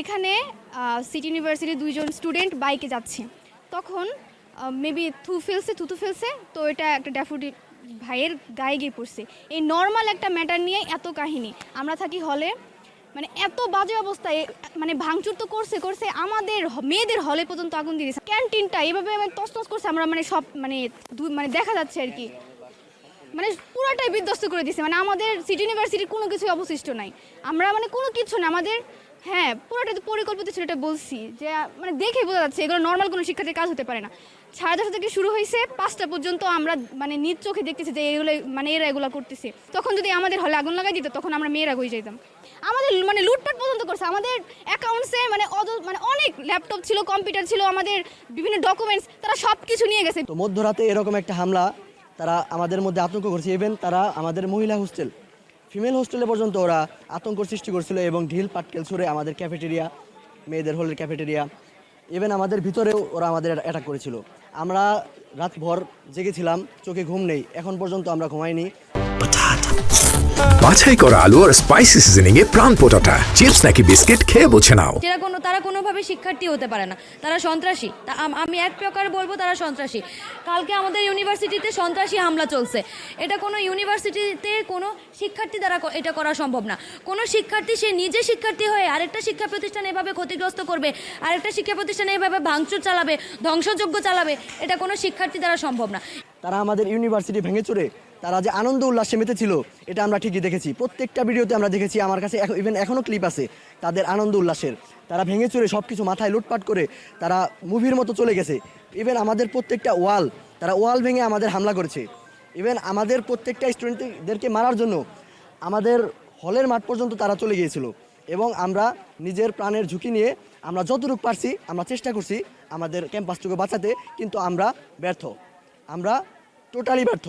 এখানে সিটি ইউনিভার্সিটির দুইজন স্টুডেন্ট বাইকে যাচ্ছে, তখন মেবি থুতু ফেলছে, তো এটা একটা ড্যাফোডিল ভাইয়ের গায়ে গিয়ে পড়ছে। এই নর্মাল একটা ম্যাটার নিয়ে এত কাহিনী। আমরা থাকি হলে, মানে এত বাজে অবস্থায়, মানে ভাঙচুর তো করছে আমাদের মেয়েদের হলে পর্যন্ত আগুন দিয়ে দিয়েছে। ক্যান্টিনটা এভাবে তছনছ করছে, আমরা মানে সব মানে দেখা যাচ্ছে আর কি, মানে পুরোটাই বিধ্বস্ত করে দিছে। মানে আমাদের সিটি ইউনিভার্সিটির কোনো কিছুই অবশিষ্ট নাই, আমরা মানে কোনো কিছু না আমাদের। হ্যাঁ, পুরোটাই তো পরিকল্পিত ছিল, এটা বলছি যে মানে দেখেই বোঝা যাচ্ছে এগুলো নর্মাল কোনো শিক্ষার্থীর কাজ হতে পারে না। 10:30 থেকে শুরু হয়েছে, 5টা পর্যন্ত আমরা মানে নিজ চোখে দেখতেছি যে এগুলো মানে এরা এগুলো করতেছে। তখন যদি আমাদের হলে আগুন লাগাই দিত, তখন আমরা মেয়েরা হয়ে যেতাম। আমাদের মানে লুটপাট পর্যন্ত করছে আমাদের অ্যাকাউন্টসে, মানে মানে অনেক ল্যাপটপ ছিল, কম্পিউটার ছিল, আমাদের বিভিন্ন ডকুমেন্টস, তারা সব কিছু নিয়ে গেছে। তো মধ্যরাতে এরকম একটা হামলা তারা আমাদের মধ্যে আতঙ্ক করছে। ইভেন তারা আমাদের মহিলা হোস্টেল, ফিমেল হোস্টেলে পর্যন্ত ওরা আতঙ্ক সৃষ্টি করছিল এবং ঢিল পাটকেল ছুঁড়ে আমাদের ক্যাফেটেরিয়া, মেয়েদের হলের ক্যাফেটেরিয়া, ইভেন আমাদের ভিতরেও ওরা আমাদের অ্যাটাক করেছিল। আমরা রাতভর জেগেছিলাম, চোখে ঘুম নেই, এখন পর্যন্ত আমরা ঘুমাইনি। বাছাই করা আলু আর স্পাইসি সিজনিং এ প্রাণ পোটাটা চিপস নাকি বিস্কিট খেয়ে বোঝে নাও। তারা কোনোভাবে শিক্ষার্থী হতে পারে না, তারা সন্ত্রাসী। আমি এক প্রকার বলবো তারা সন্ত্রাসী। কালকে আমাদের ইউনিভার্সিটিতে সন্ত্রাসী হামলা চলছে। এটা কোনো ইউনিভার্সিটিতে কোনো শিক্ষার্থী দ্বারা এটা করা সম্ভব না। কোনো শিক্ষার্থী সে নিজে শিক্ষার্থী হয়ে আরেকটা শিক্ষা প্রতিষ্ঠান এভাবে ক্ষতিগ্রস্ত করবে, আরেকটা শিক্ষা প্রতিষ্ঠানে এভাবে ভাঙচুর চালাবে, ধ্বংসযজ্ঞ চালাবে, এটা কোনো শিক্ষার্থী দ্বারা সম্ভব না। তারা আমাদের ইউনিভার্সিটি ভেঙে চুরে তারা যে আনন্দ উল্লাসে মেতেছিল, এটা আমরা ঠিকই দেখেছি। প্রত্যেকটা ভিডিওতে আমরা দেখেছি, আমার কাছে ইভেন এখনও ক্লিপ আছে তাদের আনন্দ উল্লাসের। তারা ভেঙে চুরে সব কিছু মাথায় লুটপাট করে তারা মুভির মতো চলে গেছে। ইভেন আমাদের প্রত্যেকটা তারা ওয়াল ভেঙে আমাদের হামলা করেছে। ইভেন আমাদের প্রত্যেকটা স্টুডেন্টদেরকে মারার জন্য আমাদের হলের মাঠ পর্যন্ত তারা চলে গিয়েছিল। এবং আমরা নিজের প্রাণের ঝুঁকি নিয়ে আমরা যতটুকু পারছি আমরা চেষ্টা করছি আমাদের ক্যাম্পাসটুকু বাঁচাতে, কিন্তু আমরা ব্যর্থ, আমরা টোটালি ব্যর্থ।